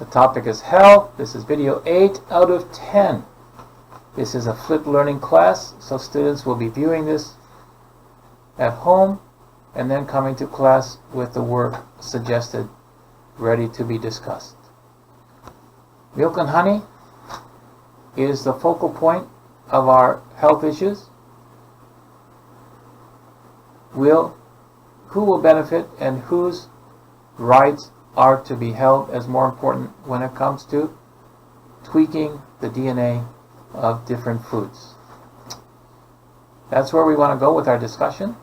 The topic is health. This is video 8 out of 10. This is a flipped learning class, so students will be viewing this at home and then coming to class with the work suggested, ready to be discussed. Milk and honey is the focal point of our health issues. Who will benefit and whose rights are to be held as more important when it comes to tweaking the DNA of different foods. That's where we want to go with our discussion.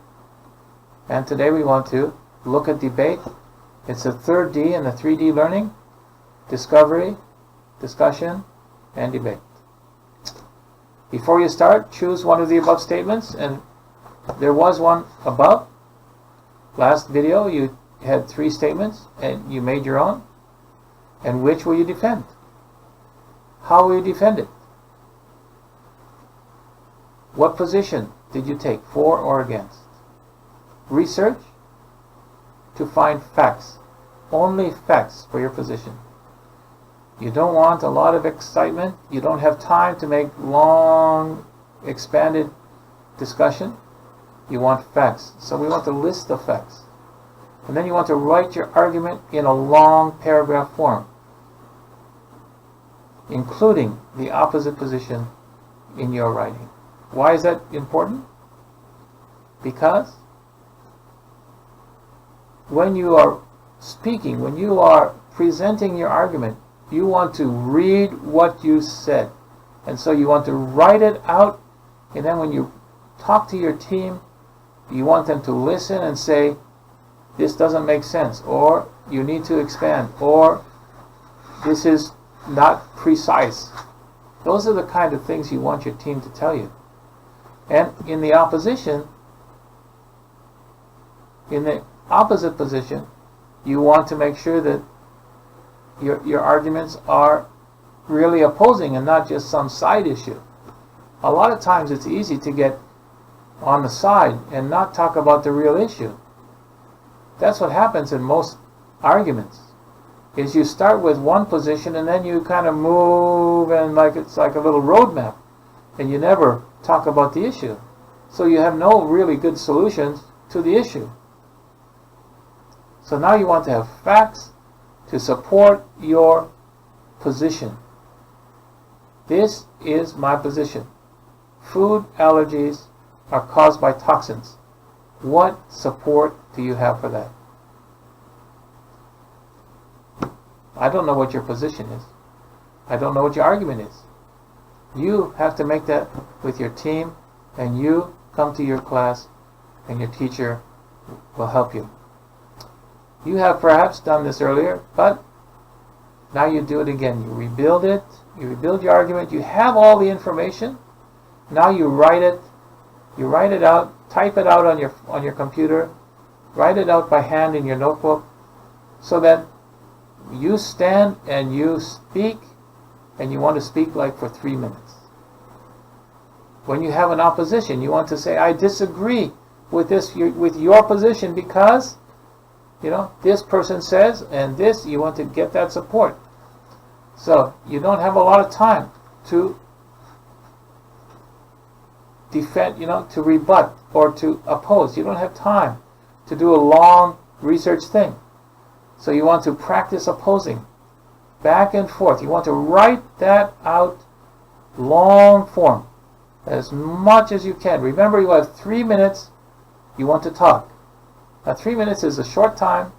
And today we want to look at debate. It's the third D in the 3D learning: discovery, discussion, and debate. Before you start, choose one of the above statements, and there was one above. Last video you had 3 statements and you made your own. And which will you defend? How will you defend it? What position did you take, for or against? Research to find facts. Only facts for your position. You don't want a lot of excitement. You don't have time to make long, expanded discussion. You want facts. So we want to list the facts. And then you want to write your argument in a long paragraph form, including the opposite position in your writing. Why is that important? Because when you are speaking, when you are presenting your argument, you want to read what you said. And so you want to write it out, and then when you talk to your team, you want them to listen and say, this doesn't make sense, or you need to expand, or this is not precise. Those are the kind of things you want your team to tell you. And in the opposition, in the opposite position, you want to make sure that your arguments are really opposing and not just some side issue. A lot of times it's easy to get on the side and not talk about the real issue. That's what happens in most arguments, is you start with one position and then you kind of move, and it's like a little roadmap, and you never talk about the issue. So you have no really good solutions to the issue. So now you want to have facts to support your position. This is my position. Food allergies are caused by toxins. What support do you have for that? I don't know what your position is. I don't know what your argument is. You have to make that with your team, and you come to your class and your teacher will help you. You have perhaps done this earlier, but now you do it again. You rebuild it. You rebuild your argument. You have all the information. Now you write it. You write it out. Type it out on your computer. Write it out by hand in your notebook, so that you stand and you speak, and you want to speak like for 3 minutes. When you have an opposition, you want to say, I disagree with this, with your position, because this person says, and this, you want to get that support. So you don't have a lot of time to defend, to rebut or to oppose. You don't have time to do a long research thing. So you want to practice opposing, back and forth. You want to write that out long form, as much as you can. Remember, you have 3 minutes you want to talk. Now 3 minutes is a short time,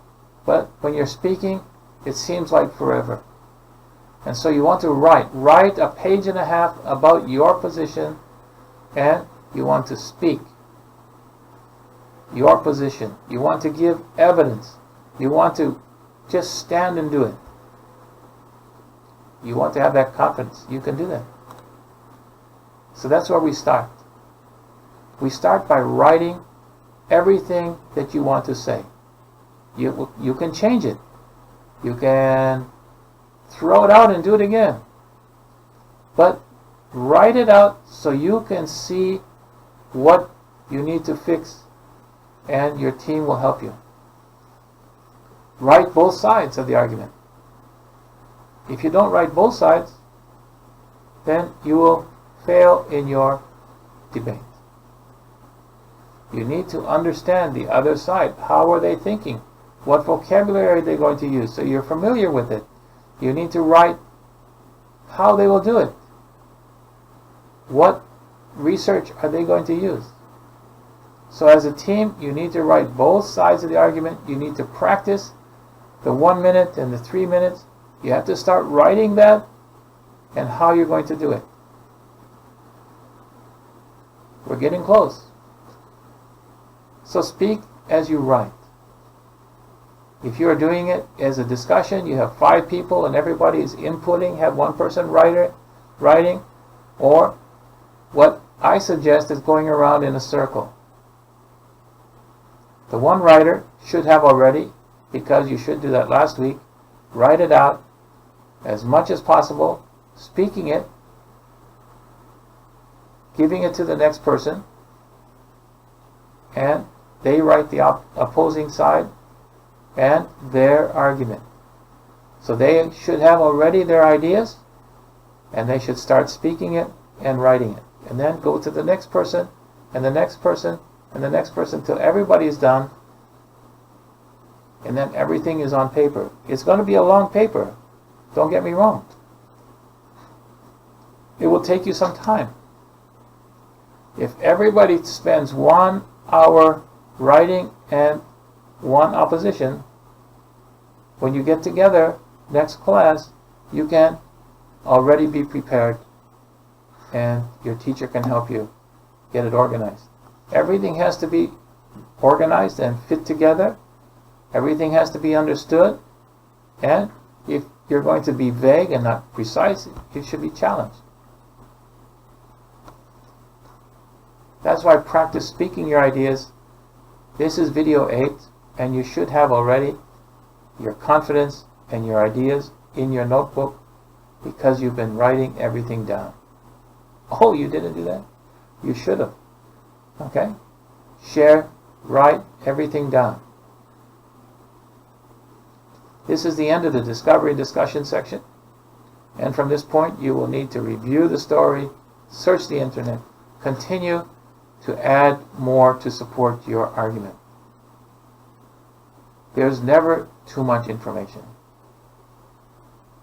but when you're speaking, it seems like forever. And so you want to write a page and a half about your position, and you want to speak your position. You want to give evidence. You want to just stand and do it. You want to have that confidence. You can do that. So that's where we start. We start by writing everything that you want to say. You can change it. You can throw it out and do it again. But write it out so you can see what you need to fix, and your team will help you. Write both sides of the argument. If you don't write both sides, then you will fail in your debate. You need to understand the other side. How are they thinking? What vocabulary are they going to use? So you're familiar with it. You need to write how they will do it. What research are they going to use? So as a team, you need to write both sides of the argument. You need to practice the 1 minute and the 3 minutes. You have to start writing that and how you're going to do it. We're getting close. So speak as you write. If you are doing it as a discussion, you have 5 people and everybody is inputting, have one person writing, or what I suggest is going around in a circle. The one writer should have already, because you should do that last week, write it out as much as possible, speaking it, giving it to the next person, and they write the opposing side and their argument. So they should have already their ideas, and they should start speaking it and writing it. And then go to the next person, and the next person, and the next person, till everybody is done, and then everything is on paper. It's going to be a long paper, don't get me wrong. It will take you some time. If everybody spends 1 hour writing and 1 opposition, when you get together next class, you can already be prepared and your teacher can help you get it organized. Everything has to be organized and fit together. Everything has to be understood. And if you're going to be vague and not precise, it should be challenged. That's why practice speaking your ideas. This is video 8, and you should have already your confidence and your ideas in your notebook because you've been writing everything down. Oh, you didn't do that? You should have. Okay? Share, write everything down. This is the end of the discovery and discussion section. And from this point, you will need to review the story, search the internet, continue to add more to support your argument. There's never too much information.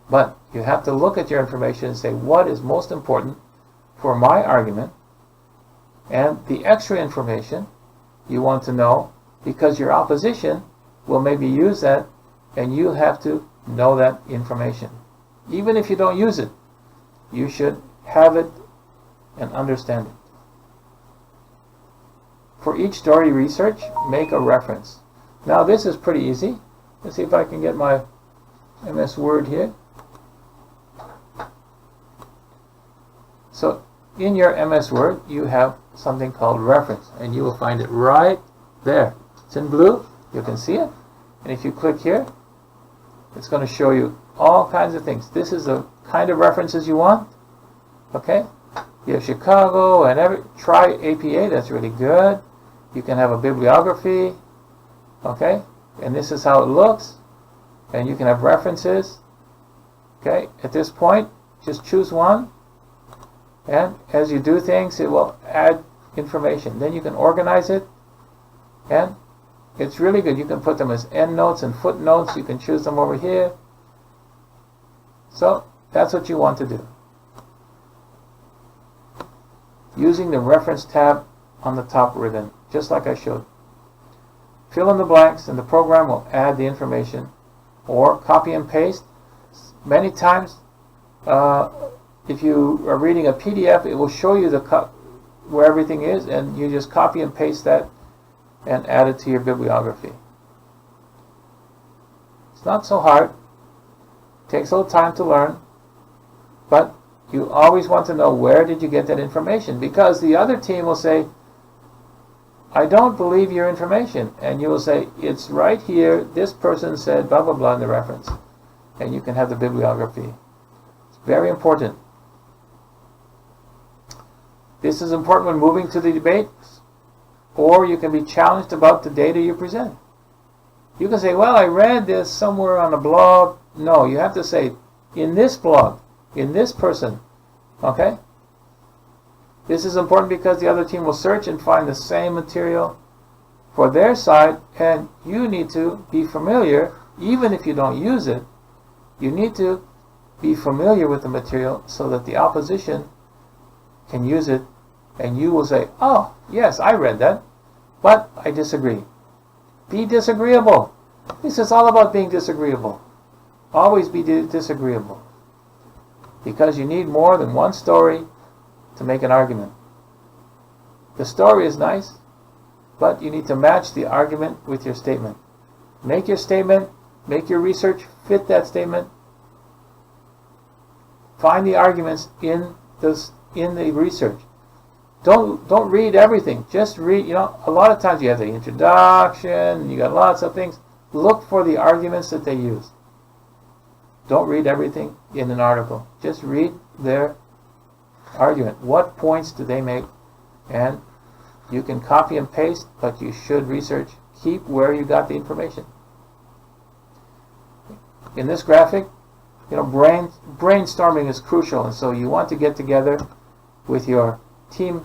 But you have to look at your information and say, what is most important for my argument? And the extra information you want to know, because your opposition will maybe use that, and you have to know that information. Even if you don't use it, you should have it and understand it. For each story research, make a reference. Now this is pretty easy. Let's see if I can get my MS Word here. So in your MS Word, you have something called reference, and you will find it right there. It's in blue. You can see it. And if you click here, it's going to show you all kinds of things. This is the kind of references you want. Okay? You have Chicago and try APA. That's really good. You can have a bibliography. Okay? And this is how it looks. And you can have references. Okay? At this point, just choose one. And as you do things, it will add information. Then you can organize it. And it's really good. You can put them as endnotes and footnotes. You can choose them over here. So that's what you want to do. Using the reference tab on the top ribbon, just like I showed. Fill in the blanks and the program will add the information, or copy and paste. Many times, if you are reading a PDF, it will show you where everything is, and you just copy and paste that and add it to your bibliography. It's not so hard. It takes a little time to learn, but you always want to know where did you get that information, because the other team will say, I don't believe your information, and you will say, it's right here, this person said blah blah blah in the reference, and you can have the bibliography. It's very important. This is important when moving to the debate, or you can be challenged about the data you present. You can say, well, I read this somewhere on a blog. No, you have to say, in this blog, in this person. Okay? This is important because the other team will search and find the same material for their side, and you need to be familiar, even if you don't use it, you need to be familiar with the material so that the opposition can use it, and you will say, oh, yes, I read that, but I disagree. Be disagreeable. This is all about being disagreeable. Always be disagreeable. Because you need more than one story to make an argument. The story is nice, but you need to match the argument with your statement. Make your statement, make your research fit that statement. Find the arguments in the research. Don't read everything. Just read, a lot of times you have the introduction, you got lots of things. Look for the arguments that they use. Don't read everything in an article. Just read their argument. What points do they make? And you can copy and paste, but you should research. Keep where you got the information. In this graphic, brainstorming is crucial, and so you want to get together with your team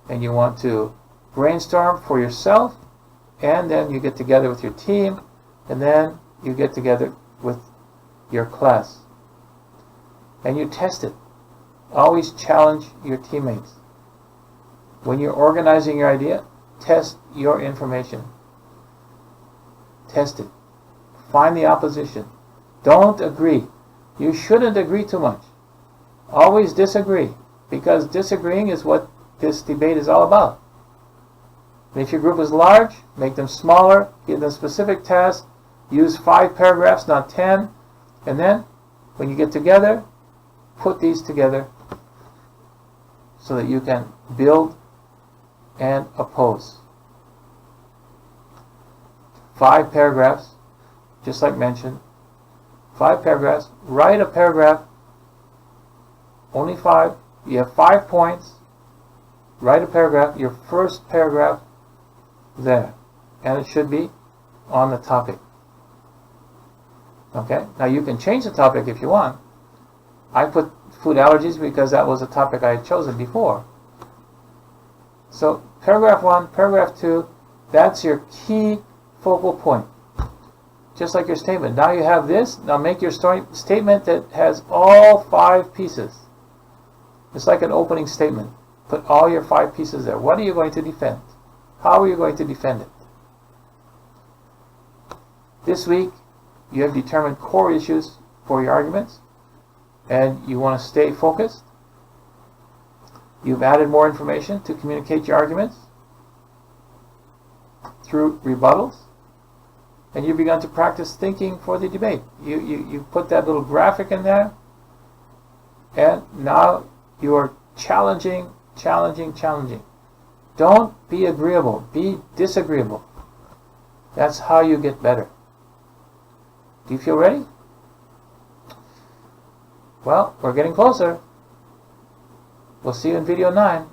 and you want to brainstorm for yourself, and then you get together with your team, and then you get together with your class and you test it. Always challenge your teammates. When you're organizing your idea, test your information. Test it. Find the opposition. Don't agree. You shouldn't agree too much. Always disagree, because disagreeing is what this debate is all about. And if your group is large, make them smaller, give them specific tasks, use 5 paragraphs, not 10, and then when you get together, put these together so that you can build and oppose. 5 paragraphs, just like mentioned. 5 paragraphs. Write a paragraph. Only 5. You have 5 points. Write a paragraph. Your first paragraph there. And it should be on the topic. Okay? Now you can change the topic if you want. I put food allergies because that was a topic I had chosen before. So paragraph 1, paragraph 2, that's your key focal point. Just like your statement. Now you have this. Now make your statement that has all 5 pieces. It's like an opening statement. Put all your 5 pieces there. What are you going to defend? How are you going to defend it? This week, you have determined core issues for your arguments, and you want to stay focused. You've added more information to communicate your arguments through rebuttals. And you've begun to practice thinking for the debate. You put that little graphic in there, and now you are challenging. Don't be agreeable. Be disagreeable. That's how you get better. Do you feel ready? Well, we're getting closer. We'll see you in video 9.